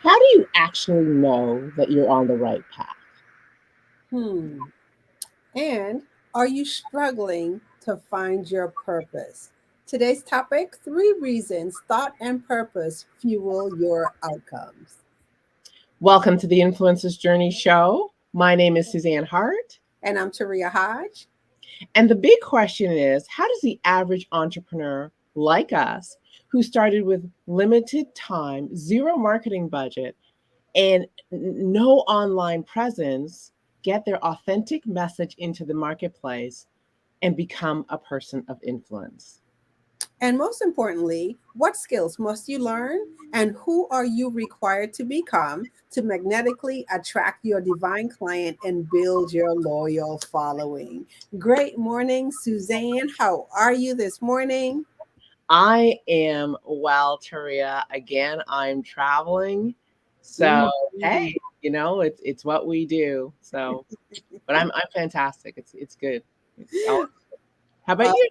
How do you actually know that you're on the right path? Hmm. And are you struggling to find your purpose? Today's topic: 3 reasons thought and purpose fuel your outcomes. Welcome to the Influencers Journey Show. My name is Suzanne Hart. And I'm Taria Hodge. And the big question is, how does the average entrepreneur like us, who started with limited time, zero marketing budget, and no online presence, get their authentic message into the marketplace and become a person of influence? And most importantly, what skills must you learn? And who are you required to become to magnetically attract your divine client and build your loyal following? Great morning, Suzanne. How are you this morning? I am well, Taria. Again, I'm traveling. So, Mhm. hey, it's what we do. So, but I'm fantastic. It's good. It's all. How about Uh, you?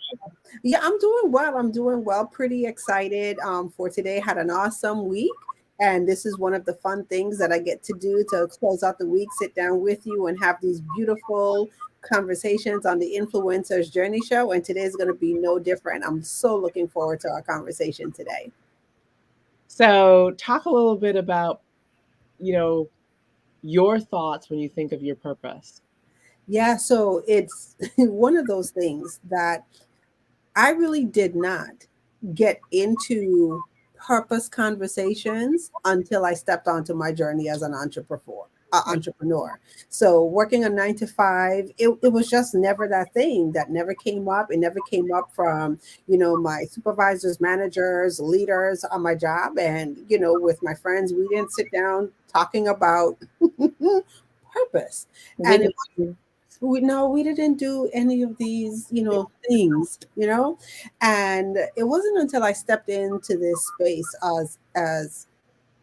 yeah, I'm doing well. I'm doing well. Pretty excited for today. Had an awesome week. And this is one of the fun things that I get to do to close out the week, sit down with you and have these beautiful conversations on the Influencers Journey Show. And today is going to be no different. I'm so looking forward to our conversation today. So, talk a little bit about, you know, your thoughts when you think of your purpose. Yeah, so it's one of those things that I really did not get into purpose conversations until I stepped onto my journey as an entrepreneur. Entrepreneur. So working a 9 to 5, it was just never that thing that never came up. It never came up from, my supervisors, managers, leaders on my job. And, with my friends, we didn't sit down talking about purpose. They And didn't do. we didn't do any of these things, and it wasn't until I stepped into this space as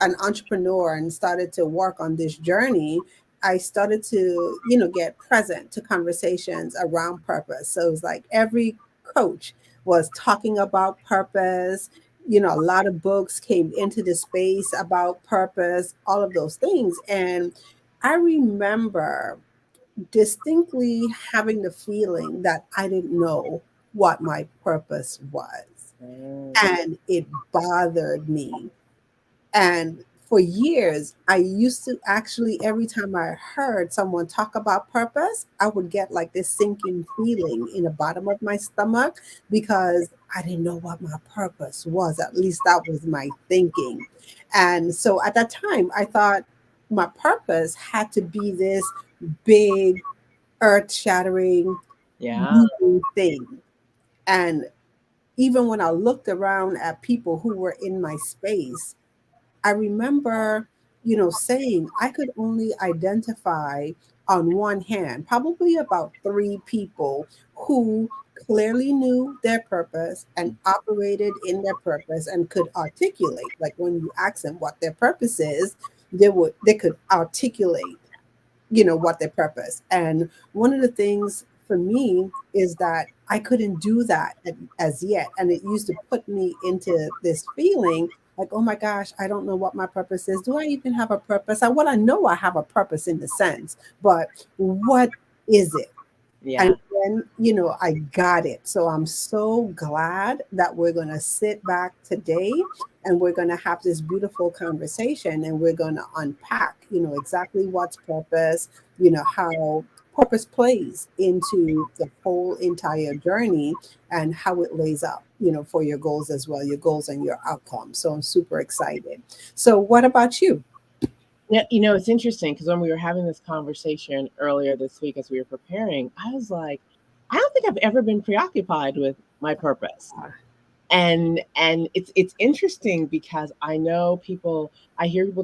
an entrepreneur and started to work on this journey. I started to get present to conversations around purpose. So it was like every coach was talking about purpose. A lot of books came into the space about purpose, all of those things. And I remember distinctly having the feeling that I didn't know what my purpose was. Mm. And it bothered me. And for years, I used to actually, every time I heard someone talk about purpose, I would get like this sinking feeling in the bottom of my stomach because I didn't know what my purpose was. At least that was my thinking. And so at that time, I thought my purpose had to be this big, earth shattering, Yeah. moving thing. And even when I looked around at people who were in my space, I remember, saying I could only identify on one hand probably about 3 people who clearly knew their purpose and operated in their purpose and could articulate. Like when you ask them what their purpose is, they could articulate what their purpose. And one of the things for me is that I couldn't do that as yet, and it used to put me into this feeling like, oh my gosh, I don't know what my purpose is. Do I even have a purpose? I know I have a purpose in the sense, but what is it? And Yeah. then, I got it. So I'm so glad that we're going to sit back today and we're going to have this beautiful conversation and we're going to unpack, exactly what's purpose, how purpose plays into the whole entire journey and how it lays out, for your goals as well, your goals and your outcomes. So I'm super excited. So, what about you? Yeah, it's interesting because when we were having this conversation earlier this week as we were preparing, I was like, I don't think I've ever been preoccupied with my purpose. And it's interesting because I hear people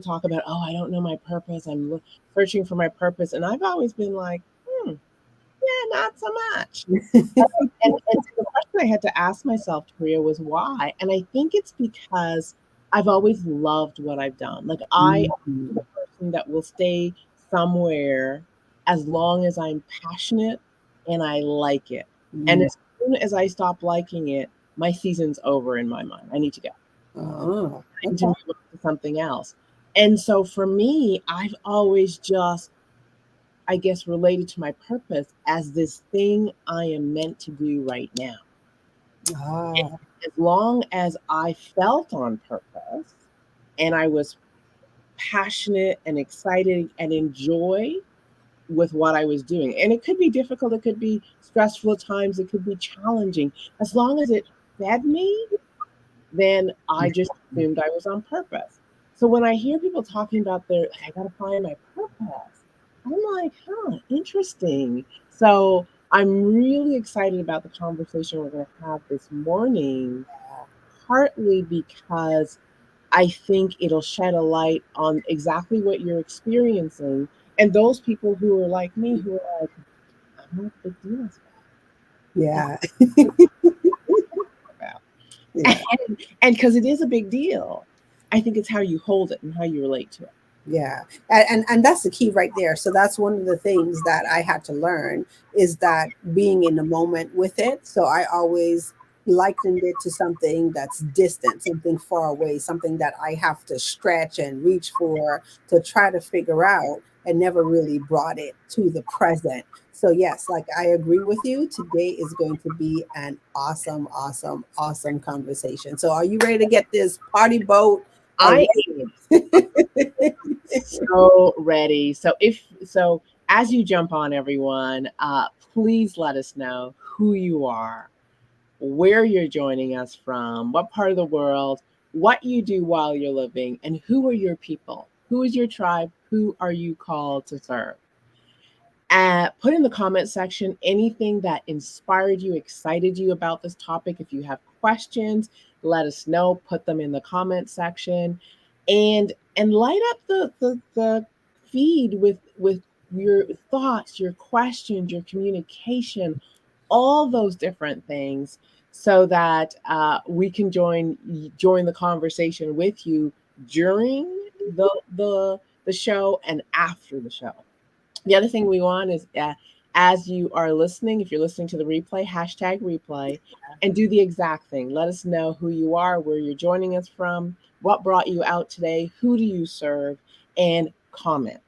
talk about, oh, I don't know my purpose. Searching for my purpose. And I've always been like, yeah, not so much. And so the question I had to ask myself, Taria, was why? And I think it's because I've always loved what I've done. Like I am Mhm. the person that will stay somewhere as long as I'm passionate and I like it. And Mhm. as soon as I stop liking it, my season's over in my mind. I need to go. Oh, I need to okay. move on to something else. And so for me, I've always just, I guess, related to my purpose as this thing I am meant to do right now. Ah, As long as I felt on purpose and I was passionate and excited and enjoy with what I was doing. And it could be difficult, it could be stressful at times, it could be challenging. As long as it fed me, then I just assumed I was on purpose. So when I hear people talking about their, I got to find my purpose, I'm like, huh, interesting. So I'm really excited about the conversation we're going to have this morning, partly because I think it'll shed a light on exactly what you're experiencing. And those people who are like me, who are like, I'm not a big deal yeah, about. yeah. And because it is a big deal, I think it's how you hold it and how you relate to it. Yeah. And that's the key right there. So that's one of the things that I had to learn is that being in the moment with it. So I always likened it to something that's distant, something far away, something that I have to stretch and reach for to try to figure out, and never really brought it to the present. So yes, like I agree with you. Today is going to be an awesome, awesome, awesome conversation. So are you ready to get this party boat I away? so ready. So as you jump on everyone, please let us know who you are, where you're joining us from, what part of the world, what you do while you're living, and who are your people? Who is your tribe? Who are you called to serve? Put in the comment section anything that inspired you, excited you about this topic. If you have questions, let us know. Put them in the comment section, and light up the feed with your thoughts, your questions, your communication, all those different things, so that we can join the conversation with you during the show and after the show. The other thing we want is, as you are listening, if you're listening to the replay, hashtag replay, and do the exact thing. Let us know who you are, where you're joining us from, what brought you out today, who do you serve, and comment.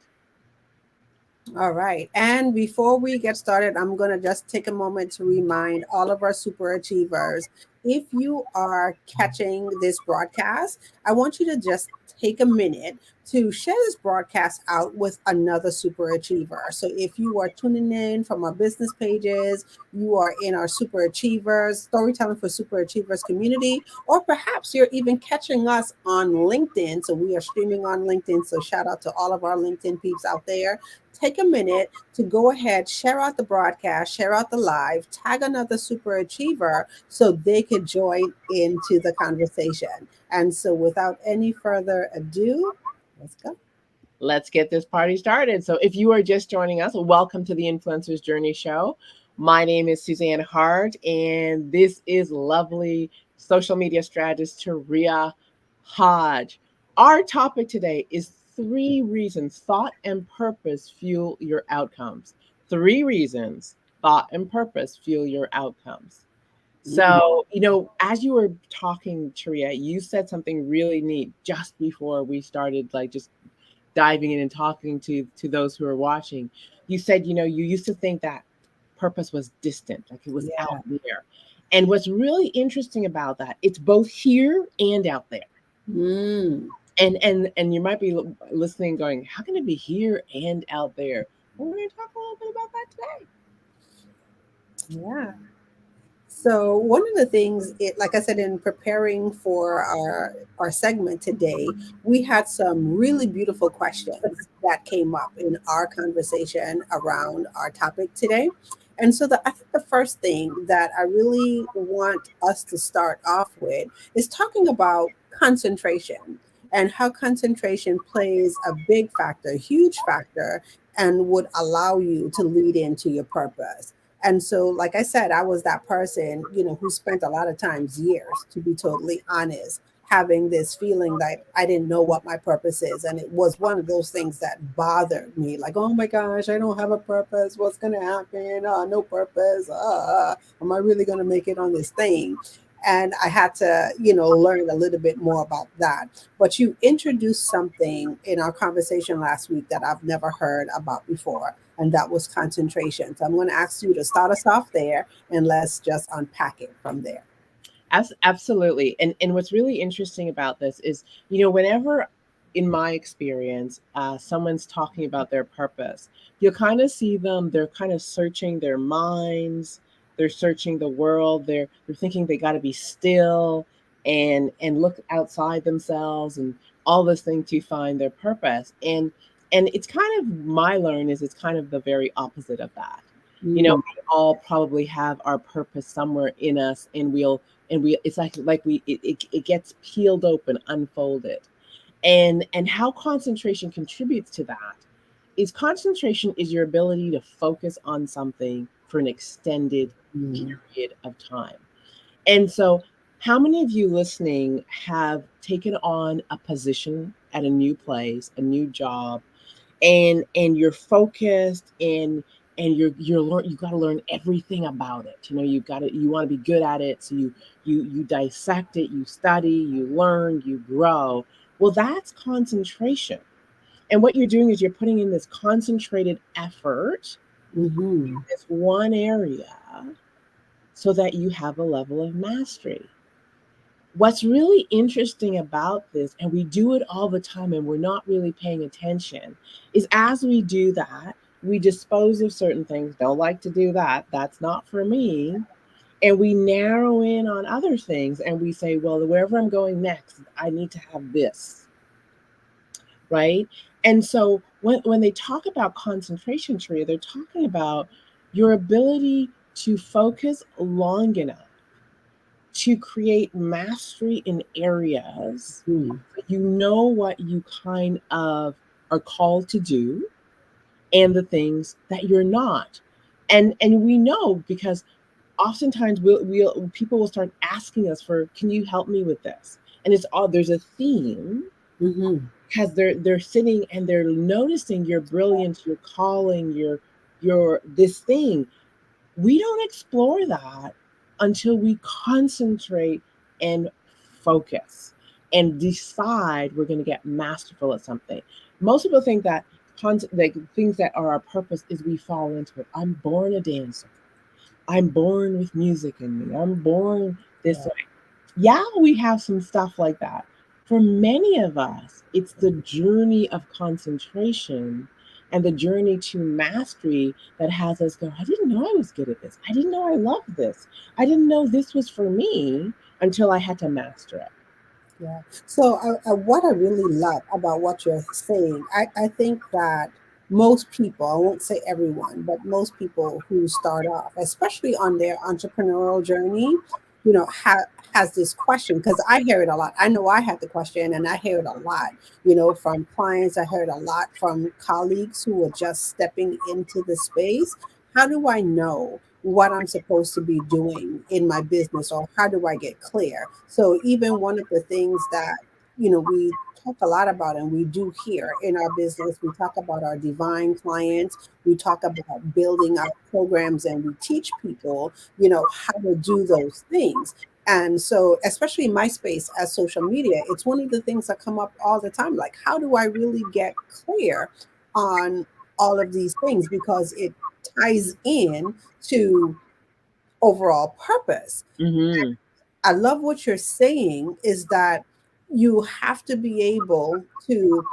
All right. And before we get started, I'm going to just take a moment to remind all of our super achievers, if you are catching this broadcast, I want you to just take a minute to share this broadcast out with another super achiever. So if you are tuning in from our business pages, you are in our super achievers, storytelling for super achievers community, or perhaps you're even catching us on LinkedIn. So we are streaming on LinkedIn. So shout out to all of our LinkedIn peeps out there. Take a minute to go ahead, share out the broadcast, share out the live, tag another super achiever so they could join into the conversation. And so, without any further ado, let's go. Let's get this party started. So, if you are just joining us, welcome to the Influencers Journey Show. My name is Suzanne Hart, and this is lovely social media strategist Taria Hodge. Our topic today is 3 reasons thought and purpose fuel your outcomes. 3 reasons thought and purpose fuel your outcomes. Mm, So, as you were talking, Taria, you said something really neat just before we started, like just diving in and talking to those who are watching. You said, you used to think that purpose was distant, like it was yeah. out there. And what's really interesting about that, it's both here and out there. Mm, And you might be listening going, how can it be here and out there? Well, we're going to talk a little bit about that today. yeah. So one of the things, like I said, in preparing for our segment today, we had some really beautiful questions that came up in our conversation around our topic today. And so I think the first thing that I really want us to start off with is talking about concentration and how concentration plays a big factor, a huge factor, and would allow you to lead into your purpose. And so, like I said, I was that person, who spent a lot of times, years, to be totally honest, having this feeling that I didn't know what my purpose is. And it was one of those things that bothered me, like, oh my gosh, I don't have a purpose. What's going to happen? No purpose. Am I really going to make it on this thing? And I had to, learn a little bit more about that. But you introduced something in our conversation last week that I've never heard about before, and that was concentration. So I'm going to ask you to start us off there, and let's just unpack it from there. Absolutely. And what's really interesting about this is, whenever in my experience, someone's talking about their purpose, you'll kind of see them, they're kind of searching their minds, they're searching the world, they're thinking they got to be still and look outside themselves and all this thing to find their purpose. And it's kind of my learn is it's kind of the very opposite of that. Mm, We all probably have our purpose somewhere in us, and we it's like it gets peeled open, unfolded. And how concentration contributes to that is concentration is your ability to focus on something for an extended mm, period of time. And so how many of you listening have taken on a position at a new place, a new job, and you're focused and you're learn you got to learn everything about it. You want to be good at it, so you dissect it, you study, you learn, you grow. Well, that's concentration. And what you're doing is you're putting in this concentrated effort mhm, in this one area so that you have a level of mastery. What's really interesting about this, and we do it all the time and we're not really paying attention, is as we do that, we dispose of certain things. Don't like to do that. That's not for me. And we narrow in on other things and we say, well, wherever I'm going next, I need to have this, right? And so when they talk about concentration tree, they're talking about your ability to focus long enough to create mastery in areas mhm, that you know what you kind of are called to do and the things that you're not. And we know because oftentimes we'll people will start asking us for, can you help me with this? And it's all there's a theme mhm. because they're sitting and they're noticing your brilliance, your calling, your this thing. We don't explore that until we concentrate and focus and decide we're going to get masterful at something. Most people think that like things that are our purpose is we fall into it. I'm born a dancer. I'm born with music in me. I'm born this Yeah. way. Yeah, we have some stuff like that. For many of us, it's the journey of concentration and the journey to mastery that has us go, I didn't know I was good at this. I didn't know I loved this. I didn't know this was for me until I had to master it. Yeah. So, what I really love about what you're saying, I think that most people, I won't say everyone, but most people who start off, especially on their entrepreneurial journey, has this question because I hear it a lot. I know I had the question and I hear it a lot, from clients. I heard a lot from colleagues who are just stepping into the space. How do I know what I'm supposed to be doing in my business, or how do I get clear? So even one of the things that, we talk a lot about and we do here in our business, we talk about our divine clients, we talk about building our programs, and we teach people, how to do those things. And so, especially in my space as social media, it's one of the things that come up all the time. Like, how do I really get clear on all of these things? Because it ties in to overall purpose. Mm-hmm. I love what you're saying is that you have to be able to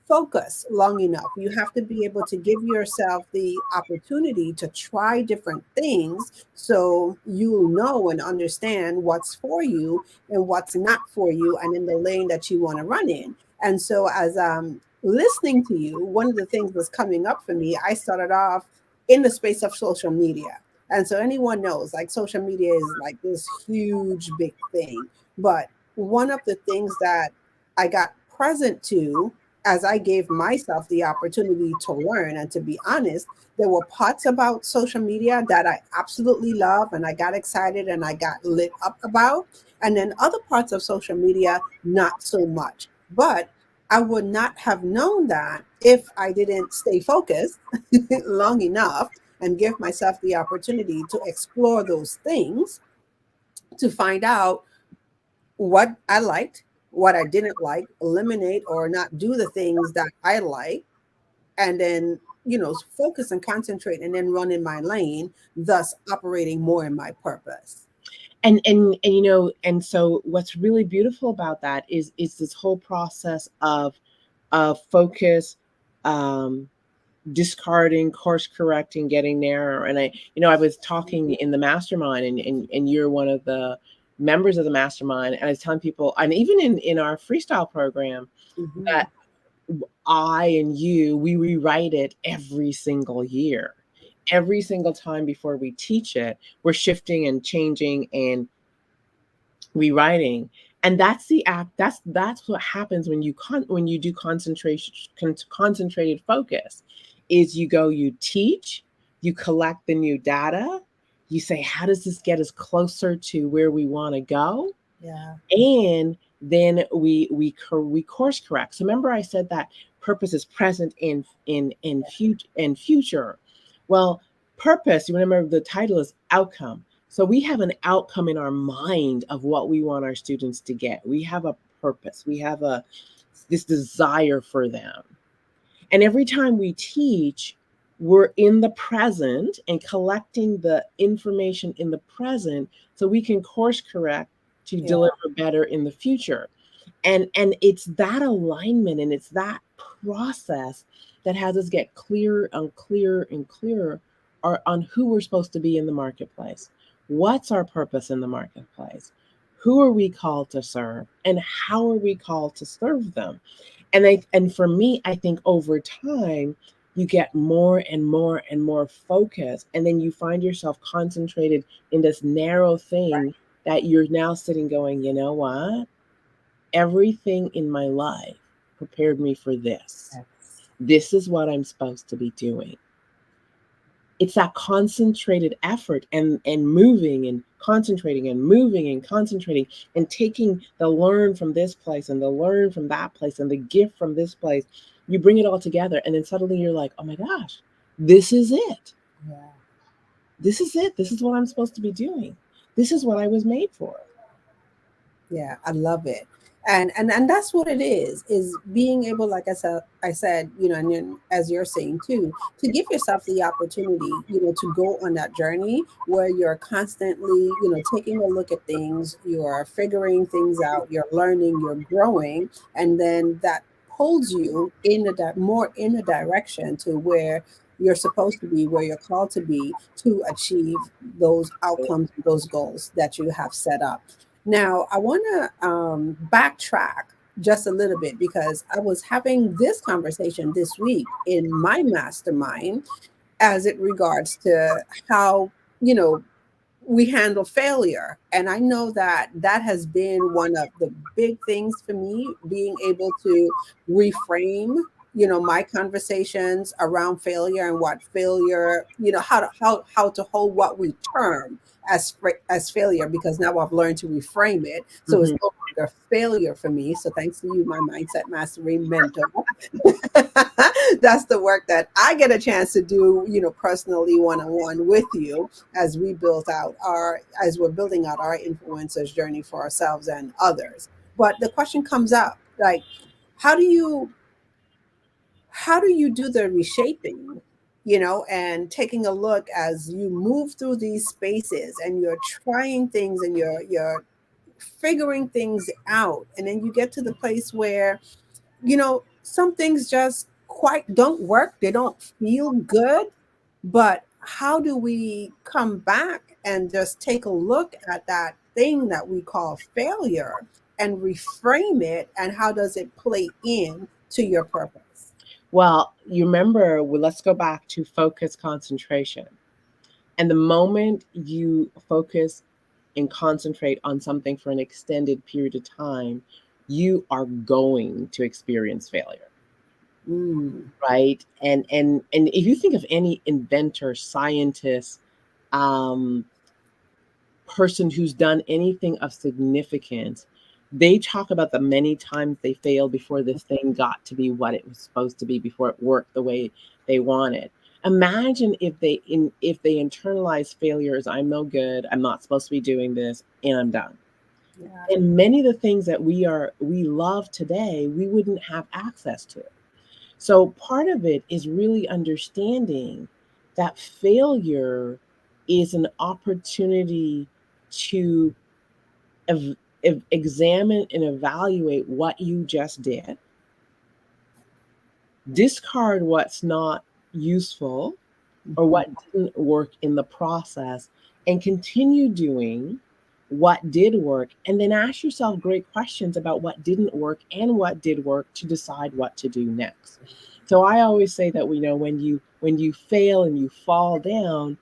focus long enough. You have to be able to give yourself the opportunity to try different things so you'll know and understand what's for you and what's not for you and in the lane that you want to run in. And so as I'm listening to you, one of the things that's coming up for me, I started off in the space of social media. And so anyone knows, like, social media is like this huge, big thing. But one of the things that I got present to as I gave myself the opportunity to learn and to be honest, there were parts about social media that I absolutely love and I got excited and I got lit up about. And then other parts of social media, not so much. But I would not have known that if I didn't stay focused long enough and give myself the opportunity to explore those things to find out what I liked, what I didn't like, eliminate or not do the things that I like, and then, focus and concentrate and then run in my lane, thus operating more in my purpose. And and so what's really beautiful about that is this whole process of focus, um discarding, course correcting, getting there. And I was talking in the mastermind, and you're one of the members of the mastermind, and I was telling people, and even in our freestyle program, Hmm. that I and you, we rewrite it every single year. Every single time before we teach it, we're shifting and changing and rewriting. And that's the act. That's what happens when when you do concentrated focus. Is you go, you teach, you collect the new data, you say, how does this get us closer to where we want to go? Yeah. And then we course correct. So remember, I said that purpose is present in future. Well, purpose, you remember the title is outcome. So we have an outcome in our mind of what we want our students to get. We have a purpose. We have a this desire for them. And every time we teach, we're in the present and collecting the information in the present so we can course correct to Yeah. deliver better in the future. And it's that alignment and it's that process that has us get clearer and clearer and clearer on who we're supposed to be in the marketplace. What's our purpose in the marketplace? Who are we called to serve? And how are we called to serve them? And for me, I think over time you get more and more and more focused, and then you find yourself concentrated in this narrow thing that you're now sitting going, you know what? Everything in my life prepared me for this. Yes. This is what I'm supposed to be doing. It's that concentrated effort and moving and concentrating and moving and concentrating and taking the learn from this place and the learn from that place and the gift from this place. You bring it all together, and then suddenly you're like, oh my gosh, this is it. Yeah. This is it. This is what I'm supposed to be doing. This is what I was made for. Yeah, I love it. And that's what it is being able, like I said, and then, as you're saying too, to give yourself the opportunity, to go on that journey where you're constantly, taking a look at things, you're figuring things out, you're learning, you're growing, and then that pulls you more in a direction to where you're supposed to be, where you're called to be, to achieve those outcomes, those goals that you have set up. Now, I want to backtrack just a little bit because I was having this conversation this week in my mastermind as it regards to how, you know, we handle failure. And I know that that has been one of the big things for me, being able to reframe, my conversations around failure and what failure, how to hold what we term as failure, because now I've learned to reframe it. So it's Hmm. no longer failure for me. So thanks to you, my mindset mastery mentor. That's the work that I get a chance to do, personally, one on one with you, as we're building out our influencers journey for ourselves and others. But the question comes up, like, how do you do the reshaping, and taking a look as you move through these spaces and you're trying things and you're figuring things out, and then you get to the place where, some things just quite don't work, they don't feel good. But how do we come back and just take a look at that thing that we call failure and reframe it, and how does it play in to your purpose? Well, you remember, well, let's go back to focus concentration. And the moment you focus and concentrate on something for an extended period of time, you are going to experience failure, Mm, right? And if you think of any inventor, scientist, um, person who's done anything of significance, they talk about the many times they failed before this thing got to be what it was supposed to be, before it worked the way they wanted. Imagine if they internalize failure as I'm no good, I'm not supposed to be doing this, and I'm done. Yeah. And many of the things that we love today, we wouldn't have access to. So part of it is really understanding that failure is an opportunity to examine and evaluate what you just did, discard what's not useful or Mhm. what didn't work in the process, and continue doing what did work, and then ask yourself great questions about what didn't work and what did work to decide what to do next. So I always say that we know when you fail and you fall down,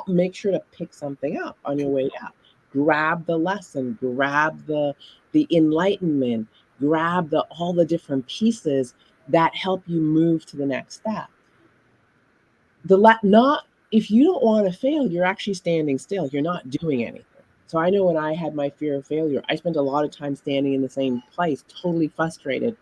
make sure to pick something up on your way up. Grab the lesson, grab the enlightenment, grab the all the different pieces that help you move to the next step. Not if you don't want to fail, you're actually standing still. You're not doing anything. So I know when I had my fear of failure, I spent a lot of time standing in the same place, totally frustrated,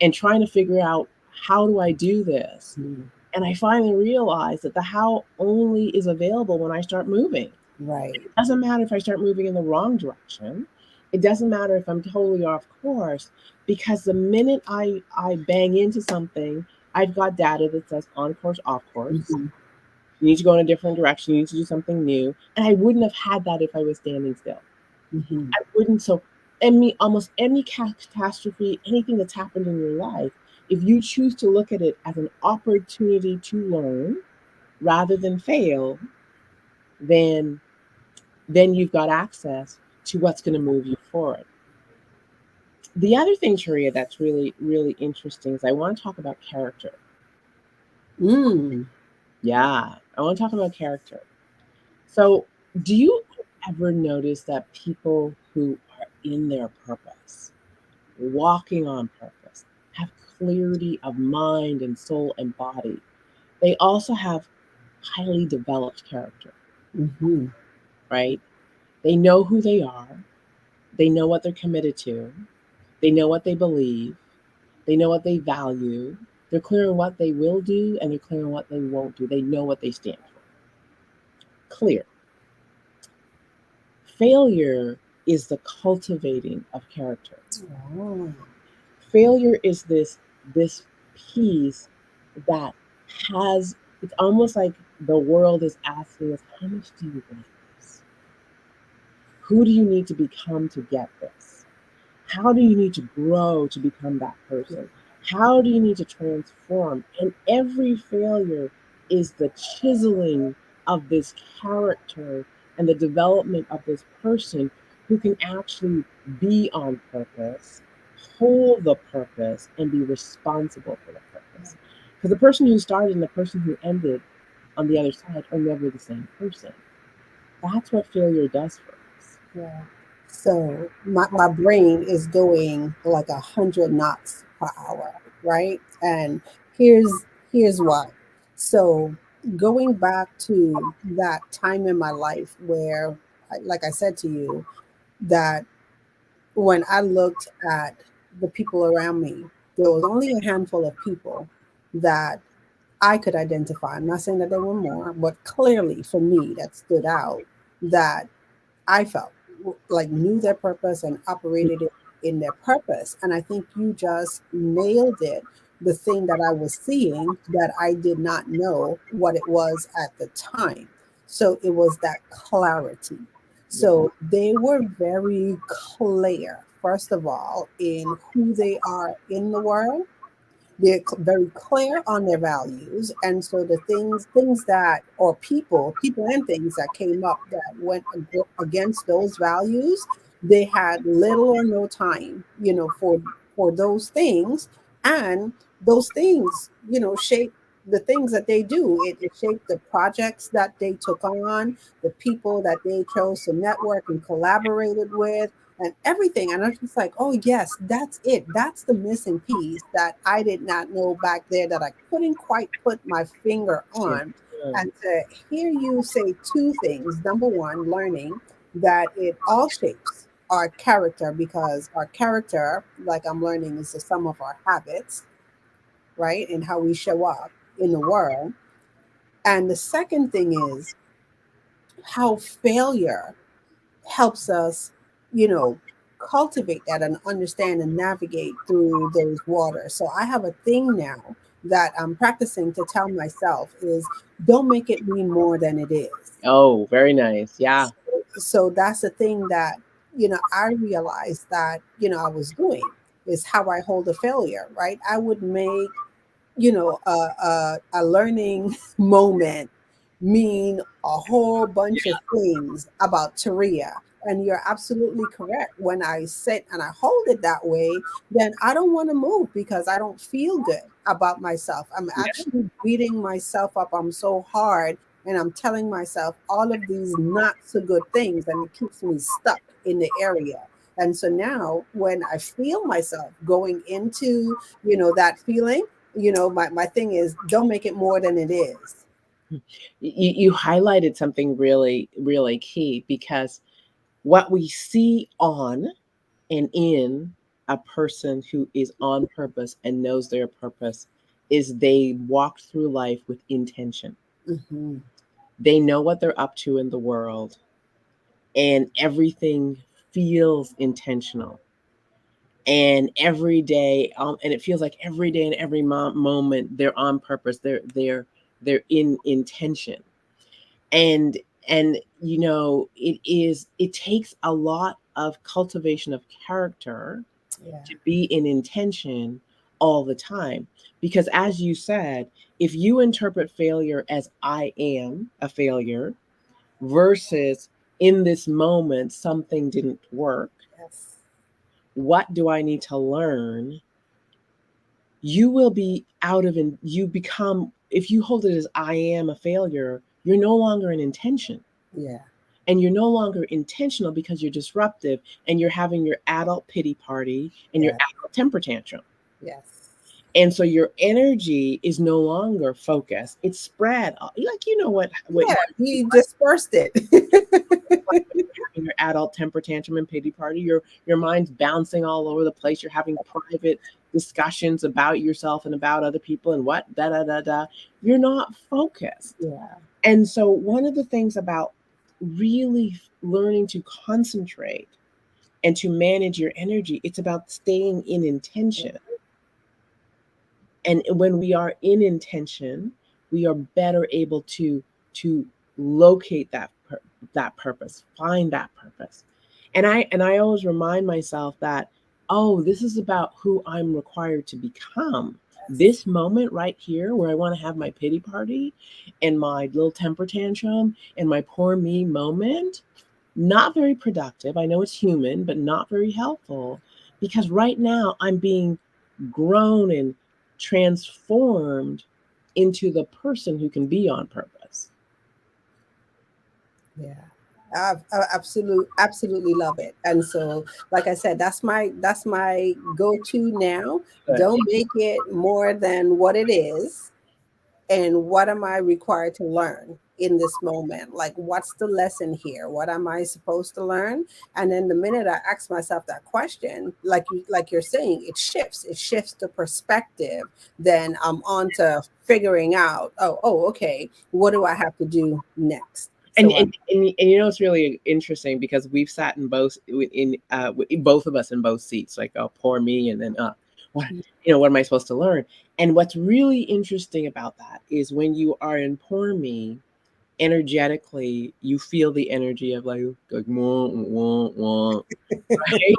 and trying to figure out how do I do this. Mhm. And I finally realized that the how only is available when I start moving. Right. It doesn't matter if I start moving in the wrong direction. It doesn't matter if I'm totally off course, because the minute I bang into something, I've got data that says on course, off course. Mhm. You need to go in a different direction. You need to do something new. And I wouldn't have had that if I was standing still. Mhm. I wouldn't. So, almost any catastrophe, anything that's happened in your life, if you choose to look at it as an opportunity to learn rather than fail, then you've got access to what's going to move you forward. The other thing, Sharia, that's really, really interesting is I want to talk about character. Mm. Yeah, I want to talk about character. So, do you ever notice that people who are in their purpose, walking on purpose, have clarity of mind and soul and body? They also have highly developed character, Mhm. right? They know who they are, they know what they're committed to, they know what they believe, they know what they value, they're clear on what they will do, and they're clear on what they won't do. They know what they stand for. Clear. Failure is the cultivating of character. Oh. Failure is this piece that has, it's almost like the world is asking us, how much do you want this? Who do you need to become to get this? How do you need to grow to become that person? How do you need to transform? And every failure is the chiseling of this character and the development of this person who can actually be on purpose, hold the purpose, and be responsible for the purpose. Because the person who started and the person who ended on the other side are never the same person. That's what failure does for us. Yeah. So my brain is going like 100 knots per hour, right? And here's why. So going back to that time in my life where, like I said to you, that when I looked at the people around me, there was only a handful of people that I could identify. I'm not saying that there were more, but clearly for me that stood out, that I felt like knew their purpose and operated it in their purpose. And I think you just nailed it. The thing that I was seeing that I did not know what it was at the time. So it was that clarity. Yeah. So they were very clear, first of all, in who they are in the world. They're very clear on their values, and so the things that, or people and things that came up that went against those values, they had little or no time, for those things. And those things, shape the things that they do. It shaped the projects that they took on, the people that they chose to network and collaborated with, and everything. And I was just like, oh, yes, that's it. That's the missing piece that I did not know back there, that I couldn't quite put my finger Yeah. on. And to hear you say two things: number one, learning that it all shapes our character, because our character, like I'm learning, is the sum of our habits, right? And how we show up in the world. And the second thing is how failure helps us, you know, cultivate that and understand and navigate through those waters. So I have a thing now that I'm practicing to tell myself is don't make it mean more than it is. Oh, very nice. Yeah. So that's the thing that, I realized that, I was doing is how I hold a failure, right? I would make, a learning moment mean a whole bunch of things about Taria. And you're absolutely correct. When I sit and I hold it that way, then I don't want to move because I don't feel good about myself. I'm Yeah. actually beating myself up. I'm so hard and I'm telling myself all of these not so good things, and it keeps me stuck in the area. And so now when I feel myself going into, that feeling, my thing is don't make it more than it is. You highlighted something really, really key because what we see on and in a person who is on purpose and knows their purpose is they walk through life with intention. Hmm. They know what they're up to in the world, and everything feels intentional. And every day, and it feels like every day and every moment, they're on purpose. They're in intention. And it takes a lot of cultivation of character Yeah. to be in intention all the time. Because as you said, if you interpret failure as I am a failure versus in this moment something didn't work, Yes. what do I need to learn? You will be out of in you become if you hold it as I am a failure, you're no longer in intention. Yeah. And you're no longer intentional because you're disruptive and you're having your adult pity party and your Yeah. adult temper tantrum. Yes. And so your energy is no longer focused. It's spread. Like what Yeah. He dispersed it. having your adult temper tantrum and pity party. Your mind's bouncing all over the place. You're having private discussions about yourself and about other people and what da da da da. You're not focused. Yeah. And so one of the things about really learning to concentrate and to manage your energy, it's about staying in intention. And when we are in intention, we are better able to locate that purpose, find that purpose. And I always remind myself that, oh, this is about who I'm required to become. Yes. This moment right here where I want to have my pity party and my little temper tantrum and my poor me moment, not very productive. I know it's human, but not very helpful because right now I'm being grown and transformed into the person who can be on purpose. Yeah. Absolutely love it. And so, like I said, that's my go-to now. Good. Don't make it more than what it is. And what am I required to learn in this moment? Like, what's the lesson here? What am I supposed to learn? And then the minute I ask myself that question, like you're saying, it shifts the perspective. Then I'm on to figuring out, okay, what do I have to do next? And, So and and it's really interesting because we've sat in both of us in both seats, like, oh, poor me, and then what what am I supposed to learn? And what's really interesting about that is when you are in poor me, energetically, you feel the energy of like wah, wah, wah, right?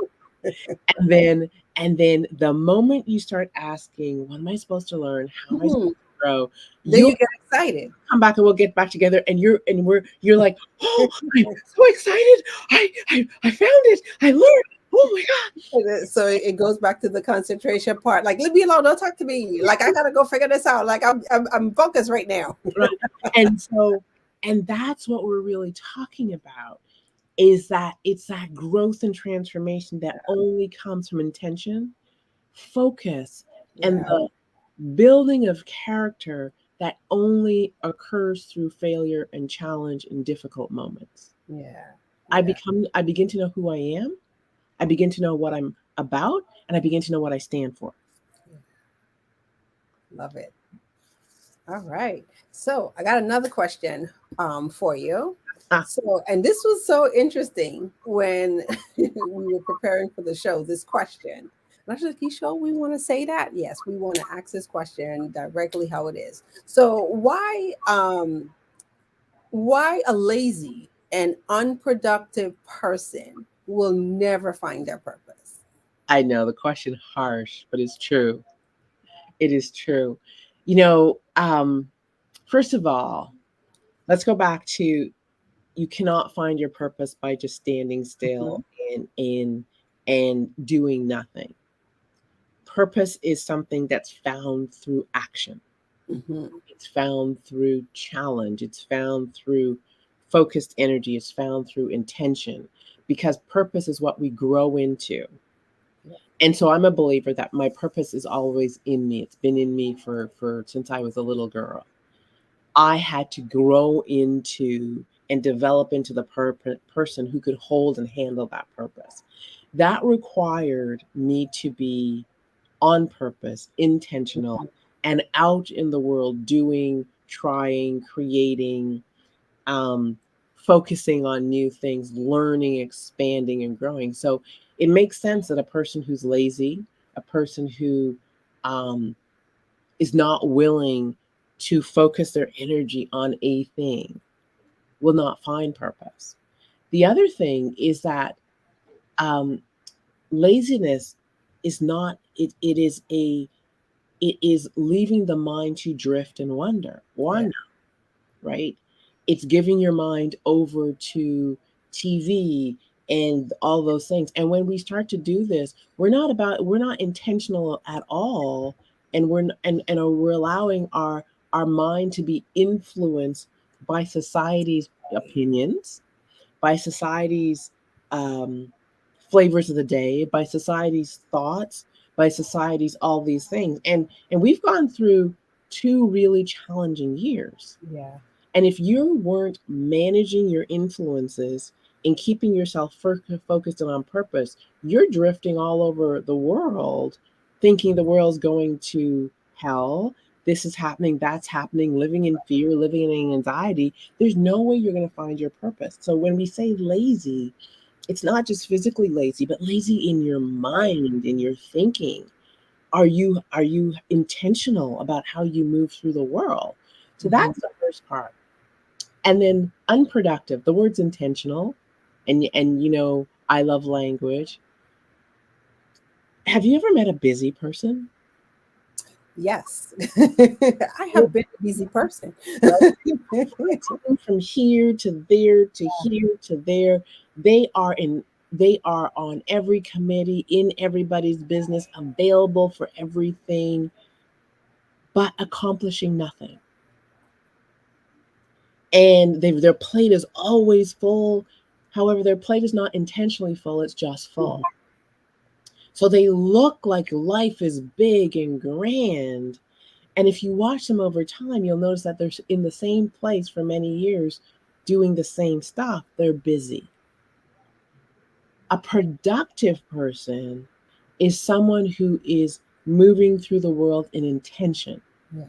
And then the moment you start asking, what am I supposed to learn? How am I mhm, supposed to grow? then You'll you get excited. come back and we'll get back together and you're like, oh, I'm so excited. I found it. I learned. Oh my God. So it goes back to the concentration part. Like, leave me alone. Don't talk to me. Like, I gotta go figure this out. Like, I'm focused right now. Right. And that's what we're really talking about is that it's that growth and transformation that only comes from intention, focus, and Yeah. the building of character that only occurs through failure and challenge in difficult moments. Yeah. Yeah. I begin to know who I am, I begin to know what I'm about, and I begin to know what I stand for. Yeah. Love it. All right. So I got another question for you. Ah, So, and this was so interesting when we were preparing for the show, this question. And I was like, you sure we want to say that? Yes, we want to ask this question directly how it is. So why a lazy and unproductive person will never find their purpose? I know the question harsh, but it's true. It is true. You know, first of all, let's go back to you cannot find your purpose by just standing Mhm, still and doing nothing. Purpose is something that's found through action. mhm, It's found through challenge. It's found through focused energy. It's found through intention because purpose is what we grow into. And so I'm a believer that my purpose is always in me. It's been in me for since I was a little girl. I had to grow into and develop into the person who could hold and handle that purpose. That required me to be on purpose, intentional, mhm. and out in the world doing, trying, creating, um, focusing on new things, learning, expanding, and growing. So it makes sense that a person who's lazy, a person who um, is not willing to focus their energy on a thing will not find purpose. The other thing is that um, laziness is not it is leaving the mind to drift and Yeah. wander, right? It's giving your mind over to TV and all those things. And when we start to do this, we're not intentional at all, and we're allowing our mind to be influenced by society's opinions, by society's um, flavors of the day, by society's thoughts, by society's all these things. And we've gone through 2 really challenging years. Yeah. And if you weren't managing your influences and keeping yourself focused and on purpose, you're drifting all over the world thinking the world's going to hell. This is happening, that's happening, living in fear, living in anxiety. There's no way you're going to find your purpose. So when we say lazy, it's not just physically lazy, but lazy in your Right. mind, in your thinking. Are you intentional about how you move through the world? So Mhm. that's the first part. And then unproductive. The word's intentional, and I love language. Have you ever met a busy person? Yes. I They're have been a busy person. flying from here to there to here to there. They are in. They are on every committee, in everybody's business, available for everything, but accomplishing nothing. And their plate is always full. However, their plate is not intentionally full; it's just full. Mhm. So they look like life is big and grand. And if you watch them over time, you'll notice that they're in the same place for many years doing the same stuff. They're busy. A productive person is someone who is moving through the world in intention. Yeah.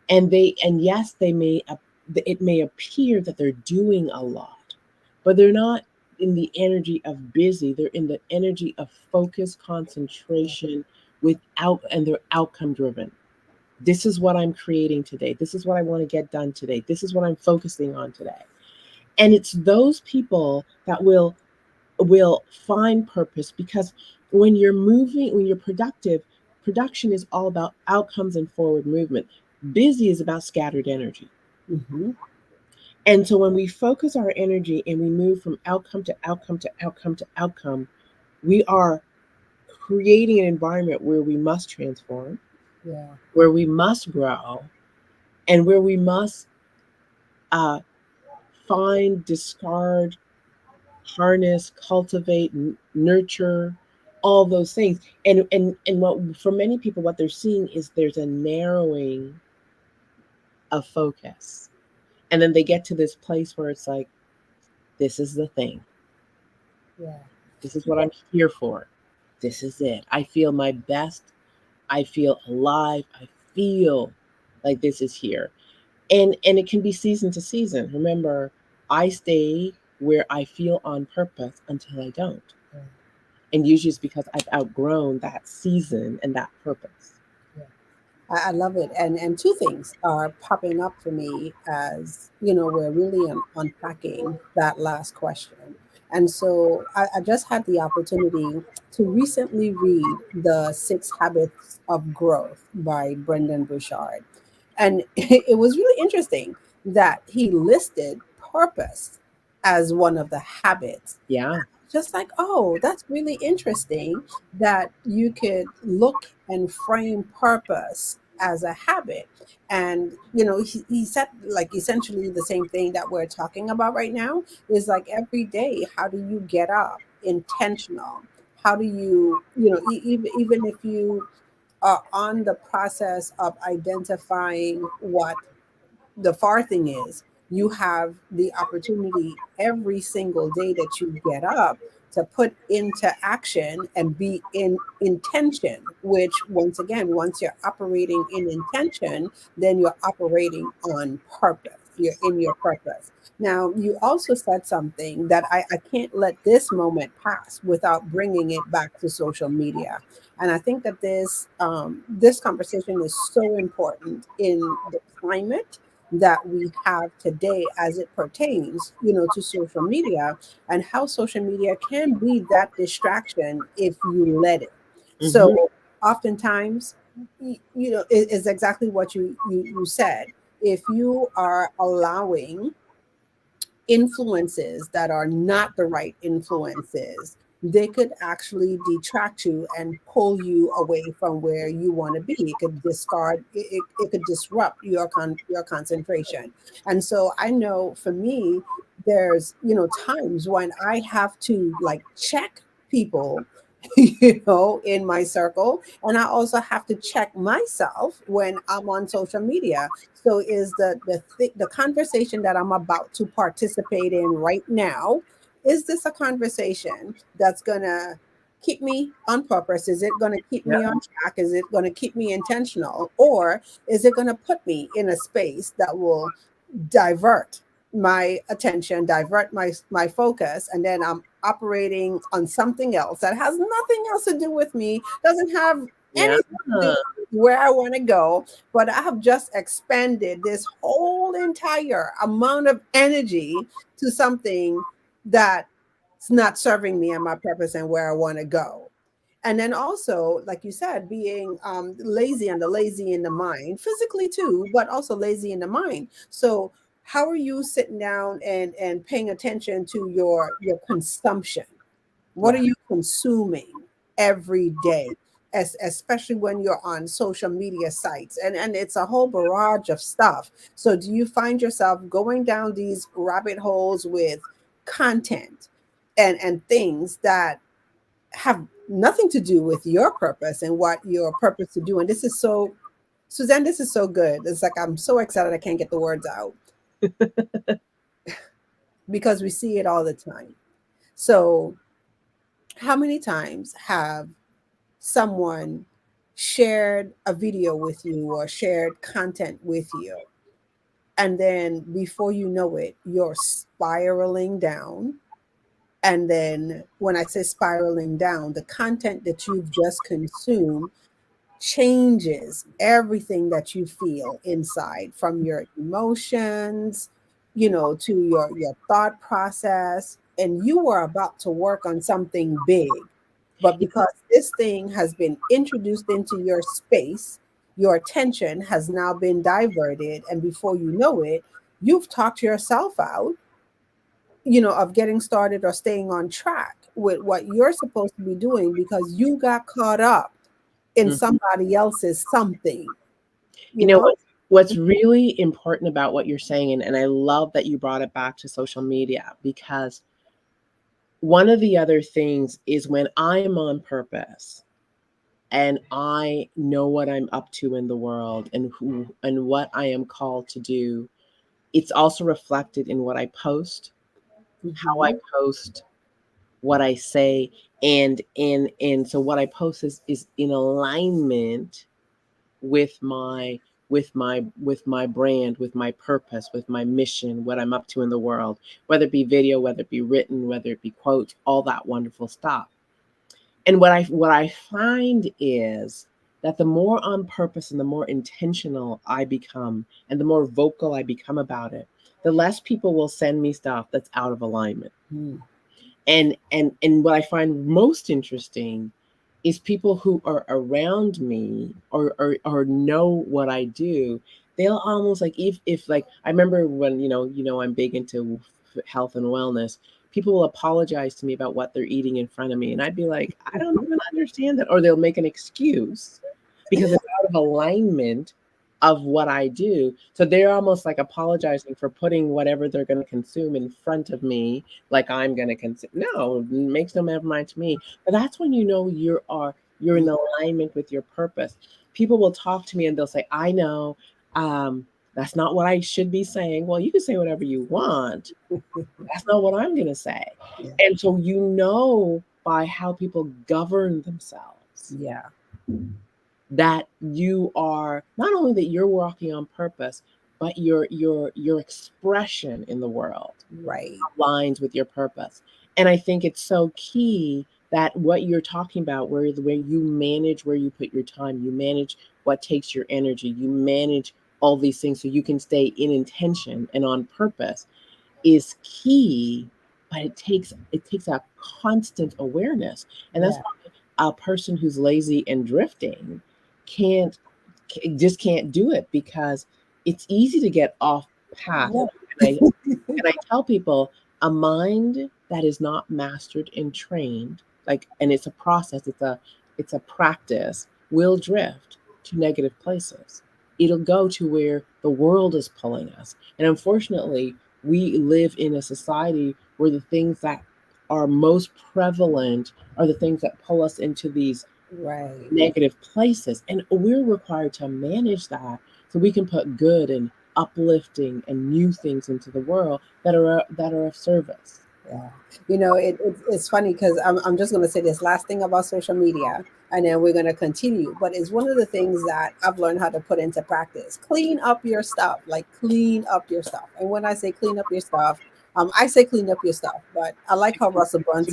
And yes, it may appear that they're doing a lot, but they're not in the energy of busy. They're in the energy of focus, concentration, and they're outcome driven. This is what I'm creating today. This is what I want to get done today. This is what I'm focusing on today. And it's those people that will find purpose because when you're productive, production is all about outcomes and forward movement. Busy is about scattered energy. Mhm. And so when we focus our energy and we move from outcome to outcome to outcome to outcome, we are creating an environment where we must transform, Yeah. where we must grow, and where we must uh, find, discard, harness, cultivate, nurture, all those things. And what for many people, what they're seeing is there's a narrowing of focus, and then they get to this place where it's like, this is the thing. Yeah. This is what I'm here for. This is it. I feel my best. I feel alive. I feel like this is here. And it can be season to season. Remember, I stay where I feel on purpose until I don't. And usually it's because I've outgrown that season and that purpose. I love it. And two things are popping up for me as, we're really unpacking that last question. And so I just had the opportunity to recently read The Six Habits of Growth by Brendan Burchard. And it was really interesting that he listed purpose as one of the habits. Yeah. Just like, oh, that's really interesting that you could look and frame purpose as a habit. And he said, like, essentially the same thing that we're talking about right now is like every day, how do you get up intentional? How do you, even if you are on the process of identifying what the far thing is, you have the opportunity every single day that you get up to put into action and be in intention, which once again, once you're operating in intention, then you're operating on purpose. You're in your purpose. Now, you also said something that I can't let this moment pass without bringing it back to social media. And I think that this conversation is so important in the climate that we have today as it pertains, to social media, and how social media can be that distraction if you let it. Hmm. So oftentimes, it is exactly what you said. If you are allowing influences that are not the right influences, they could actually detract you and pull you away from where you want to be. It could it could disrupt your concentration. And so I know for me, there's times when I have to like check people in my circle, and I also have to check myself when I'm on social media. So is the conversation that I'm about to participate in right now, is this a conversation that's going to keep me on purpose? Is it going to keep Yeah. me on track? Is it going to keep me intentional? Or is it going to put me in a space that will divert my attention, divert my focus, and then I'm operating on something else that has nothing else to do with me, doesn't have Yeah. anything to do with where I want to go, but I have just expended this whole entire amount of energy to something that's not serving me and my purpose and where I want to go. And then also, like you said, being lazy, and the lazy in the mind, physically too, but also lazy in the mind. So how are you sitting down and paying attention to your consumption? What are Yeah. you consuming every day? Especially when you're on social media sites, and it's a whole barrage of stuff. So do you find yourself going down these rabbit holes with content and things that have nothing to do with your purpose and what your purpose to do? And this is so, Suzanne, this is so good. It's like I'm so excited I can't get the words out because we see it all the time. So how many times have someone shared a video with you or shared content with you, and then before you know it, you're spiraling down? And then when I say spiraling down, the content that you've just consumed changes everything that you feel inside, from your emotions, to your thought process. And you were about to work on something big, but because this thing has been introduced into your space, your attention has now been diverted, and before you know it, you've talked yourself out, of getting started or staying on track with what you're supposed to be doing because you got caught up in Mhm. somebody else's something, You you know know? what's really important about what you're saying, and I love that you brought it back to social media, because one of the other things is when I am on purpose and I know what I'm up to in the world and who and what I am called to do, it's also reflected in what I post, how I Mhm. post, what I say, and so what I post is in alignment with my with my brand, with my purpose, with my mission, what I'm up to in the world, whether it be video, whether it be written, whether it be quotes, all that wonderful stuff. And what I find is that the more on purpose and the more intentional I become and the more vocal I become about it, the less people will send me stuff that's out of alignment. Mm. And what I find most interesting is people who are around me or know what I do. They'll almost like if like I remember when I'm big into health and wellness. People will apologize to me about what they're eating in front of me, and I'd be like, I don't even understand that, or they'll make an excuse because it's out of alignment of what I do. So they're almost like apologizing for putting whatever they're going to consume in front of me, like I'm going to consume. No, it makes no mind to me. But that's when you know you're in alignment with your purpose. People will talk to me and they'll say, I know, that's not what I should be saying. Well, you can say whatever you want. That's not what I'm going to say. Yeah. And so you know by how people govern themselves Yeah. that you are not only that you're walking on purpose, but your expression in the world Right. aligns with your purpose. And I think it's so key that what you're talking about, where the way you manage where you put your time, you manage what takes your energy, you manage all these things so you can stay in intention and on purpose is key, but it takes a constant awareness. And that's Yeah. why a person who's lazy and drifting can't just can't do it because it's easy to get off path. Yeah. And I tell people a mind that is not mastered and trained, like, and it's a process, it's a practice, will drift to negative places. It'll go to where the world is pulling us. And unfortunately, we live in a society where the things that are most prevalent are the things that pull us into these Right. negative places. And we're required to manage that so we can put good and uplifting and new things into the world that are of service. Yeah. It's funny because I'm just going to say this last thing about social media and then we're going to continue. But it's one of the things that I've learned how to put into practice. Clean up your stuff, like clean up your stuff. And when I say clean up your stuff, I say clean up your stuff, but I like how Clean up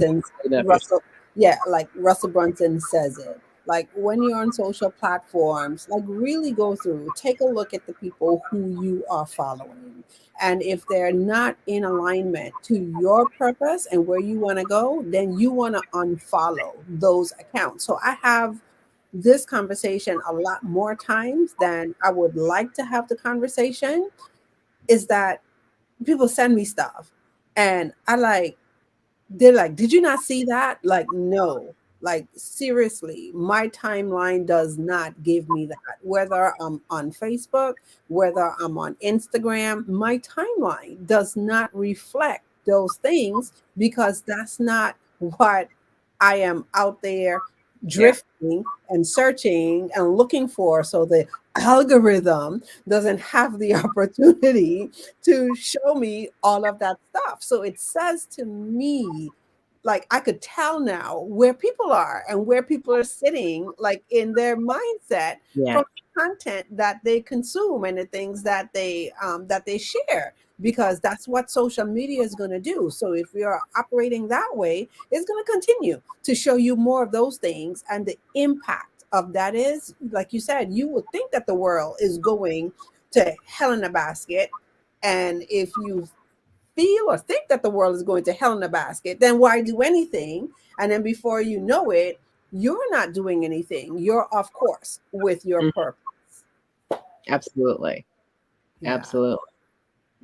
your Russell, yeah, like Russell Brunson says it. Like when you're on social platforms, like really go through, take a look at the people who you are following, and if they're not in alignment to your purpose and where you want to go, then you want to unfollow those accounts. So I have this conversation a lot more times than I would like to have the conversation. Is that people send me stuff and they're like, did you not see that? Like, no. Like, seriously, my timeline does not give me that. Whether I'm on Facebook, whether I'm on Instagram, my timeline does not reflect those things because that's not what I am out there Yeah. drifting and searching and looking for. So the algorithm doesn't have the opportunity to show me all of that stuff. So it says to me, like I could tell now where people are and where people are sitting, like in their mindset Yeah. from the content that they consume and the things that they share, because that's what social media is going to do. So if you're operating that way, it's going to continue to show you more of those things, and the impact of that is, like you said, you would think that the world is going to hell in a basket. And if you feel or think that the world is going to hell in a basket, then why do anything? And then before you know it, you're not doing anything. You're off course with your Mhm. purpose. Absolutely. Yeah. Absolutely.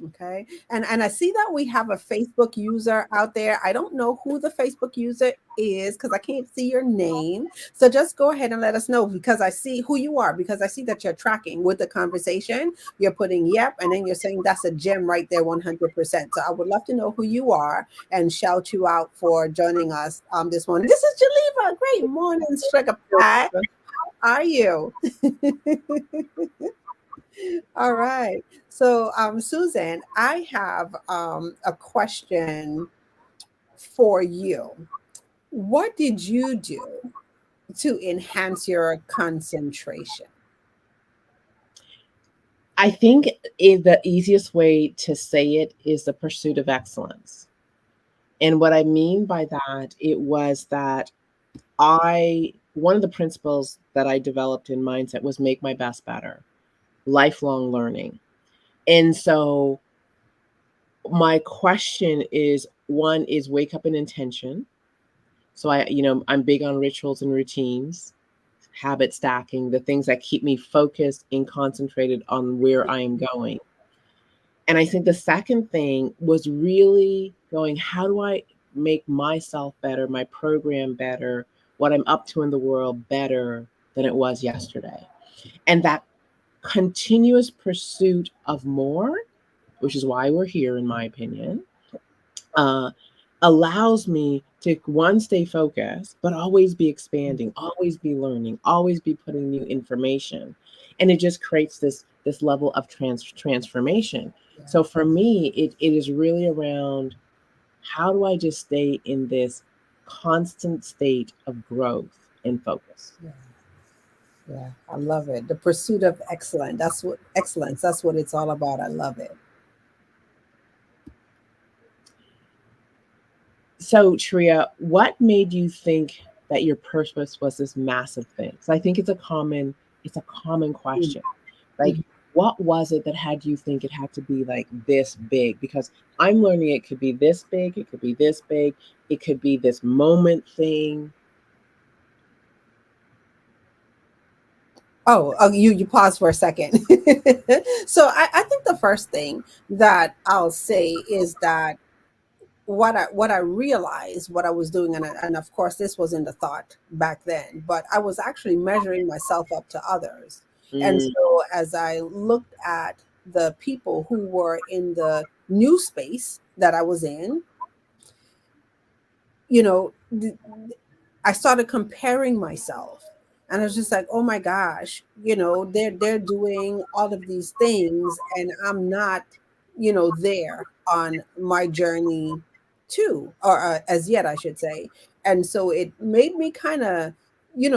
Okay. And I see that we have a Facebook user out there. I don't know who the Facebook user is because I can't see your name. So just go ahead and let us know, because I see who you are, because I see that you're tracking with the conversation. You're putting yep, and then you're saying that's a gem right there, 100%. So I would love to know who you are and shout you out for joining us this morning. This is Geneva. Great morning, Stricker Pie. How are you? All right. So, Susan, I have a question for you. What did you do to enhance your concentration? I think the easiest way to say it is the pursuit of excellence. And what I mean by that, it was that one of the principles that I developed in mindset was make my best better, lifelong learning. And so my question is, one is wake up an intention. So I'm big on rituals and routines, habit stacking, the things that keep me focused and concentrated on where I am going. And I think the second thing was really going, how do I make myself better, my program better, what I'm up to in the world better than it was yesterday? And that continuous pursuit of more, which is why we're here, in my opinion, uh, allows me to one, stay focused, but always be expanding, always be learning, always be putting new information. And it just creates this level of transformation. So for me, it is really around, how do I just stay in this constant state of growth and focus? Yeah. Yeah, I love it. The pursuit of excellence. That's what excellence. That's what it's all about. I love it. So, Tria, what made you think that your purpose was this massive thing? So I think it's a common Mm, question. Like, mm. what was it that had you think it had to be like this big? Because I'm learning it could be this big, it could be this big, it could be this moment thing. Oh, you pause for a second. So I think the first thing that I'll say is that what I realized what I was doing, and of course this wasn't the thought back then, but I was actually measuring myself up to others. And Mm, so as I looked at the people who were in the new space that I was in, you know, I started comparing myself. And I was just like, oh my gosh, they're doing all of these things and I'm not, there on my journey too, or as yet, I should say. And so it made me kind of,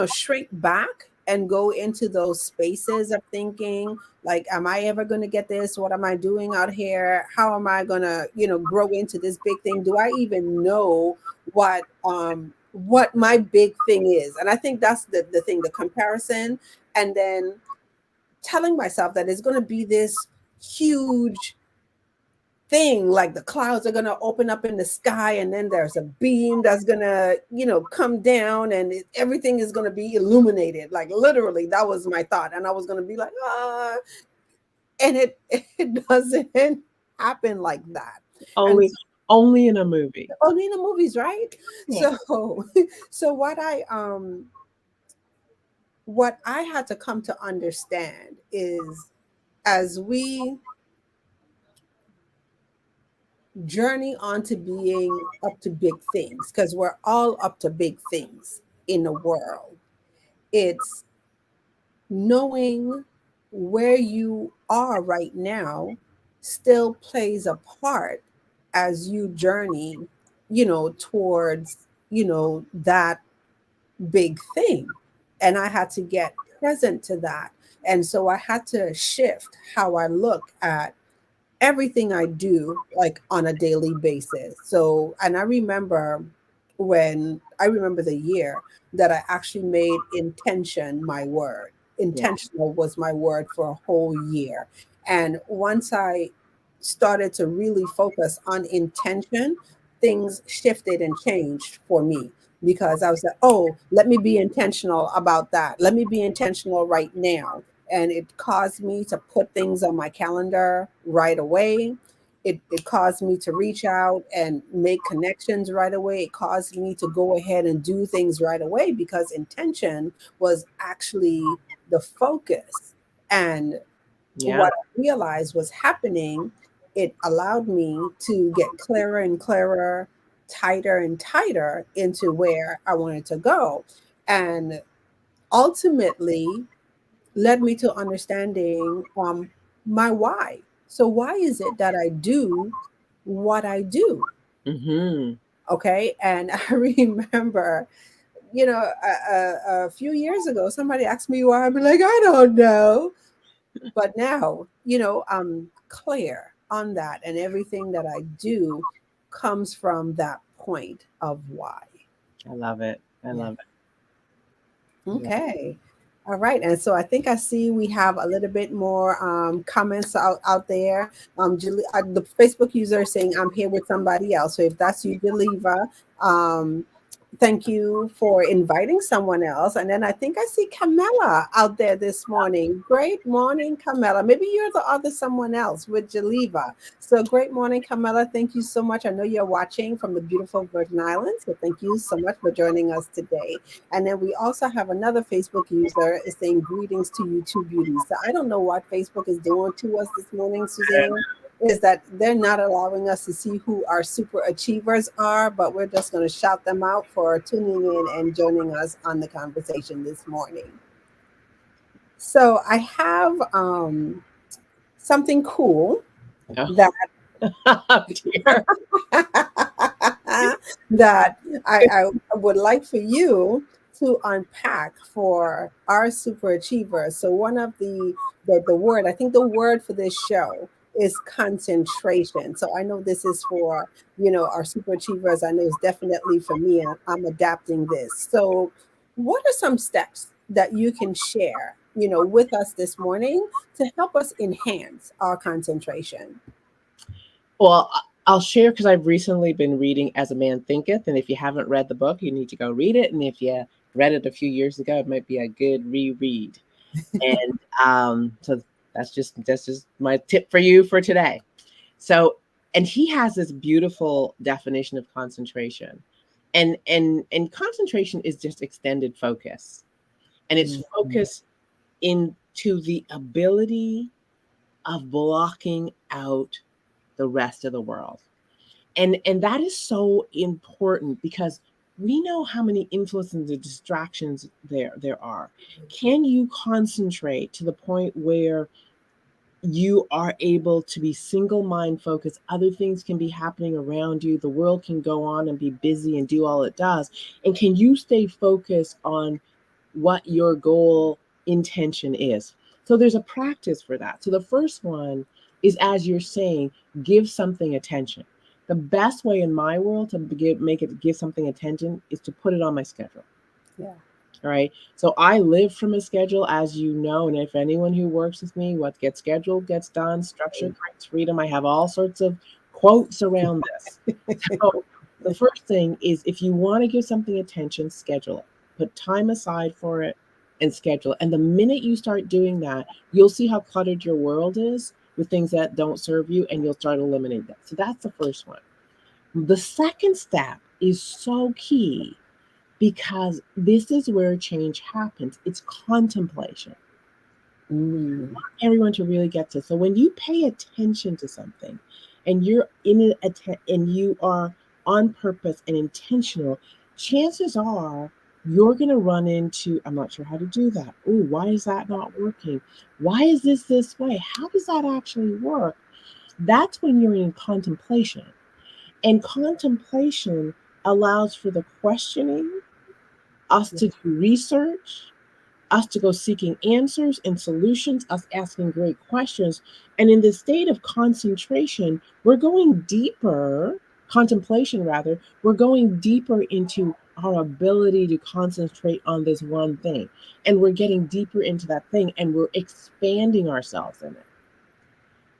shrink back and go into those spaces of thinking, like, am I ever going to get this? What am I doing out here? How am I going to, grow into this big thing? Do I even know what my big thing is? And I think that's the thing, the comparison, and then telling myself that it's going to be this huge thing, like the clouds are going to open up in the sky and then there's a beam that's going to come down and everything is going to be illuminated, like literally. That was my thought, and I was going to be like, and it doesn't happen like that. And only only in a movie. only in the movies, right? Yeah. So so what I had to come to understand is, as we journey on to being up to big things, because we're all up to big things in the world, it's knowing where you are right now still plays a part as you journey, towards, that big thing. And I had to get present to that. And so I had to shift how I look at everything I do, like on a daily basis. So, and I remember the year that I actually made intention my word. Yeah. Intentional was my word for a whole year. And once I started to really focus on intention, things shifted and changed for me, because I was like, oh, let me be intentional about that. Let me be intentional right now. And it caused me to put things on my calendar right away. It caused me to reach out and make connections right away. It caused me to go ahead and do things right away, because intention was actually the focus. And Yeah. what I realized was happening, it allowed me to get clearer and clearer, tighter and tighter into where I wanted to go. And ultimately led me to understanding my why. So, why is it that I do what I do? Mm-hmm. Okay. And I remember, a few years ago, somebody asked me why. I'd be like, I don't know. But now, I'm clear on that, and everything that I do comes from that point of why. I love it. I Yeah. love it. Yeah. Okay. All right. And so I think I see we have a little bit more comments out there. The Facebook user is saying, I'm here with somebody else. So if that's you, Geneva, um, thank you for inviting someone else. And then I think I see Camilla out there this morning. Great morning, Camilla. Maybe you're the other someone else with Geneva. So great morning, Camilla. Thank you so much. I know you're watching from the beautiful Virgin Islands. So thank you so much for joining us today. And then we also have another Facebook user is saying greetings to you two beauties. So I don't know what Facebook is doing to us this morning, Suzanne, is that they're not allowing us to see who our super achievers are, but we're just going to shout them out for tuning in and joining us on the conversation this morning. So I have something cool Oh, that dear. that I would like for you to unpack for our super achievers. So one of the word, I think the word for this show is concentration. So I know this is for, our super achievers. I know it's definitely for me. I'm adapting this. So what are some steps that you can share, with us this morning to help us enhance our concentration? Well, I'll share because I've recently been reading As a Man Thinketh. And if you haven't read the book, you need to go read it. And if you read it a few years ago, it might be a good reread. And so that's just my tip for you for today. So, and he has this beautiful definition of concentration. And concentration is just extended focus. And it's Mhm. focus into the ability of blocking out the rest of the world. And that is so important because we know how many influences and distractions there are. Can you concentrate to the point where you are able to be single mind focused? Other things can be happening around you. The world can go on and be busy and do all it does. And can you stay focused on what your goal intention is? So there's a practice for that. So the first one is, as you're saying, give something attention. The best way in my world to give something attention is to put it on my schedule. Yeah. All right. So I live from a schedule, as you know, and if anyone who works with me, what gets scheduled gets done. Structure creates freedom. I have all sorts of quotes around this. So the first thing is, if you want to give something attention, schedule it. Put time aside for it and schedule it. And the minute you start doing that, you'll see how cluttered your world is with things that don't serve you, and you'll start eliminating that. So that's the first one. The second step is so key because this is where change happens. It's contemplation. Mm. Everyone to really get to. So when you pay attention to something and you're in it and you are on purpose and intentional, chances are you're going to run into, I'm not sure how to do that. Oh, why is that not working? Why is this way? How does that actually work? That's when you're in contemplation. And contemplation allows for the questioning, us to do research, us to go seeking answers and solutions, us asking great questions. And in this state of concentration, we're going deeper, contemplation rather, we're going deeper into our ability to concentrate on this one thing. And we're getting deeper into that thing and we're expanding ourselves in it.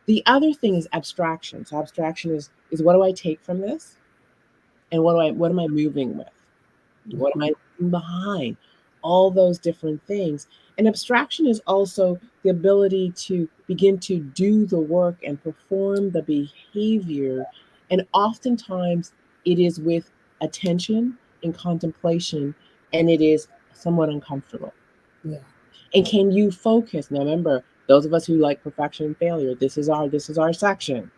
The other thing is abstraction. So abstraction is what do I take from this? And what am I moving with? What am I Mhm. leaving behind? All those different things. And abstraction is also the ability to begin to do the work and perform the behavior. And oftentimes it is with attention and contemplation, and it is somewhat uncomfortable. Yeah. And can you focus? Now remember, those of us who like perfection and failure, this is our section.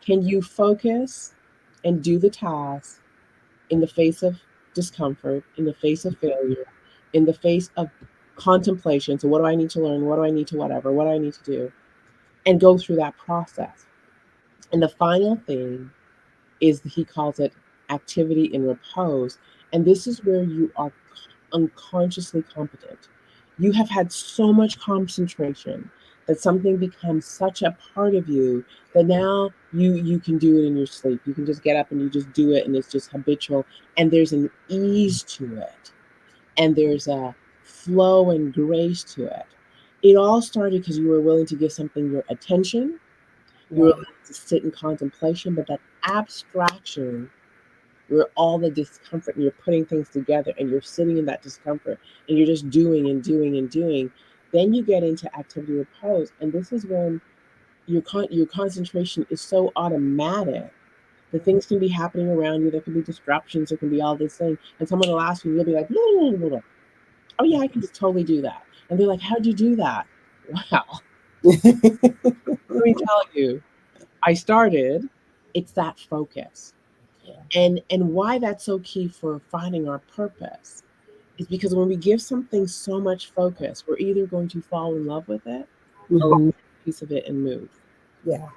Can you focus and do the task in the face of discomfort, in the face of failure, in the face of contemplation? So, what do I need to learn? What do I need to whatever? What do I need to do? And go through that process. And the final thing is, he calls it activity in repose. And this is where you are unconsciously competent. You have had so much concentration that something becomes such a part of you that now you can do it in your sleep. You can just get up and you just do it, and it's just habitual, and there's an ease to it, and there's a flow and grace to it. It all started because you were willing to give something your attention. You were Right. willing to sit in contemplation, but that abstraction, where all the discomfort, and you're putting things together and you're sitting in that discomfort and you're just doing and doing and doing, then you get into activity repose, and this is when your concentration is so automatic. The things can be happening around you. There can be disruptions. There can be all this thing, and someone will ask you, and you'll be like, no, no, no, no, no. Oh yeah, I can just totally do that. And they're like, how'd you do that? Wow, let me tell you, I started. It's that focus. And why that's so key for finding our purpose is because when we give something so much focus, we're either going to fall in love with it or Hmm. take a piece of it and move. Yeah.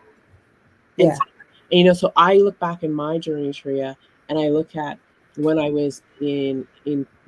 And, Yeah. so I look back in my journey, Tria, and I look at when I was in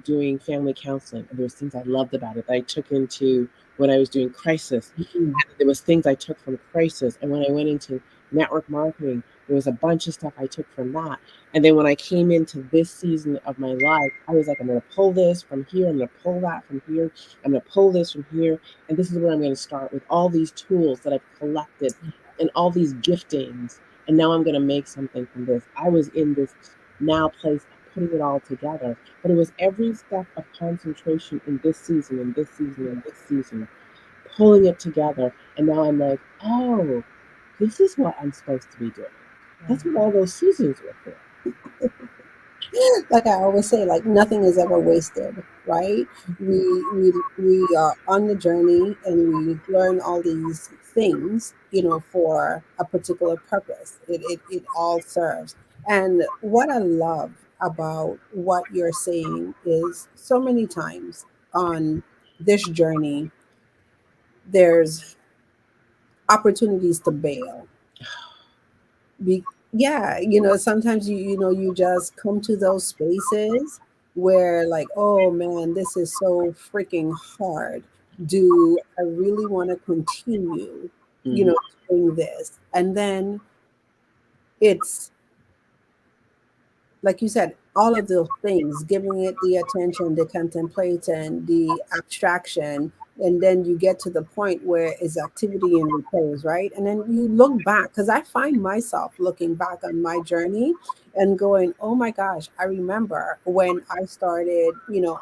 doing family counseling, and there was things I loved about it that I took into when I was doing crisis. Mhm. There was things I took from crisis, and when I went into network marketing, there was a bunch of stuff I took from that. And then when I came into this season of my life, I was like, I'm going to pull this from here, I'm going to pull that from here, I'm going to pull this from here, and this is where I'm going to start with all these tools that I've collected and all these giftings, and now I'm going to make something from this. I was in this now place of putting it all together, but it was every step of concentration in this season, in this season, in this season, pulling it together. And now I'm like, oh, this is what I'm supposed to be doing. That's what all those seasons were for. Like I always say, like nothing is ever wasted, right? We are on the journey and we learn all these things, for a particular purpose. It all serves. And what I love about what you're saying is so many times on this journey, there's opportunities to bail. Yeah, sometimes you just come to those spaces where like, oh man, this is so freaking hard. Do I really want to continue, you Mm-hmm. know, doing this? And then it's like you said, all of those things, giving it the attention, the contemplating, the abstraction, and then you get to the point where it's activity and repose, right? And then you look back, because I find myself looking back on my journey and going, oh my gosh, I remember when I started,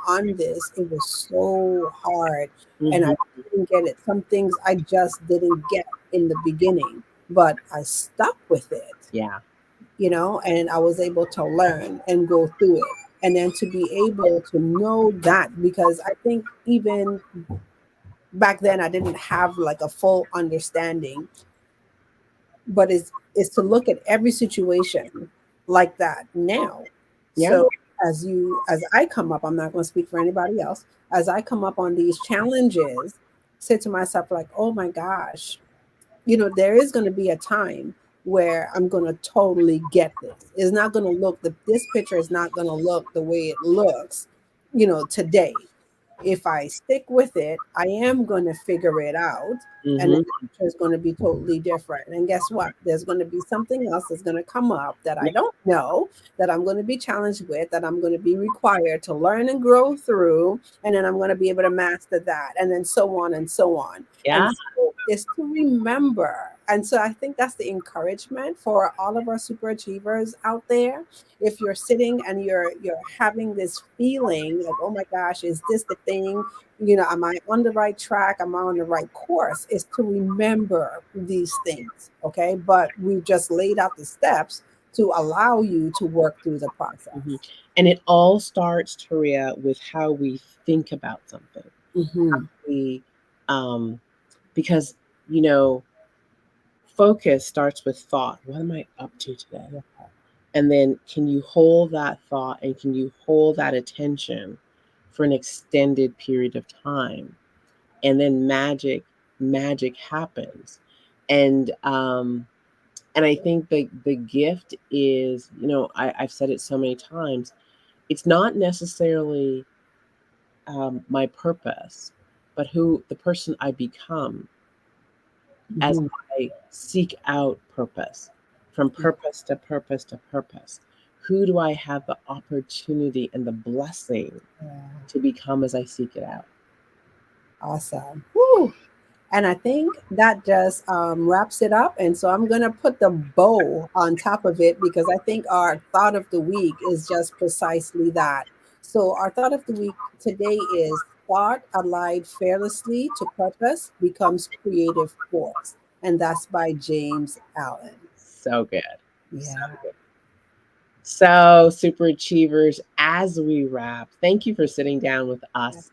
on this, it was so hard and I Mm-hmm. didn't get it. Some things I just didn't get in the beginning, but I stuck with it, Yeah. and I was able to learn and go through it. And then to be able to know that, because I think even back then I didn't have like a full understanding, but it's to look at every situation like that now. Yeah. So as I come up, I'm not going to speak for anybody else. As I come up on these challenges, say to myself like, oh my gosh, there is going to be a time where I'm going to totally get this. It's not going to look, this picture is not going to look the way it looks, today. If I stick with it, I am going to figure it out. And then Mm-hmm. the picture is going to be totally different. And guess what? There's going to be something else that's going to come up that I Yeah. don't know, that I'm going to be challenged with, that I'm going to be required to learn and grow through. And then I'm going to be able to master that. And then so on and so on. Yeah. And so it's to remember. And so I think that's the encouragement for all of our super achievers out there. If you're sitting and you're having this feeling like, oh my gosh, is this the thing? Am I on the right track? Am I on the right course? Is to remember these things. Okay. But we've just laid out the steps to allow you to work through the Mm-hmm. process. And it all starts, Taria, with how we think about something. Hmm. We, um, because you know, focus starts with thought. What am I up to today? And then can you hold that thought and can you hold that attention for an extended period of time? And then magic happens. And and I think the gift is, I've said it so many times, it's not necessarily my purpose, but who the person I become as Mhm. I seek out purpose, from Yeah. purpose to purpose to purpose. Who do I have the opportunity and the blessing Yeah. to become as I seek it out? Awesome. Woo. And I think that just wraps it up. And so I'm going to put the bow on top of it because I think our thought of the week is just precisely that. So, our thought of the week today is thought allied fearlessly to purpose becomes creative force. And that's by James Allen. So good. So Yeah. good. So, super achievers, as we wrap, thank you for sitting down with us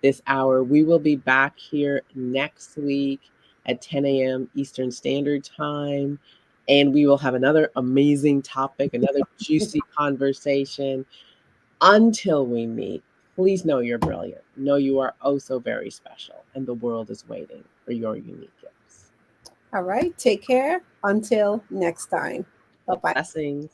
this hour. We will be back here next week at 10 a.m. Eastern Standard Time, and we will have another amazing topic, another juicy conversation. Until we meet, please know you're brilliant. Know you are oh so very special, and the world is waiting for your unique gifts. All right. Take care. Until next time. Bye bye. Blessings.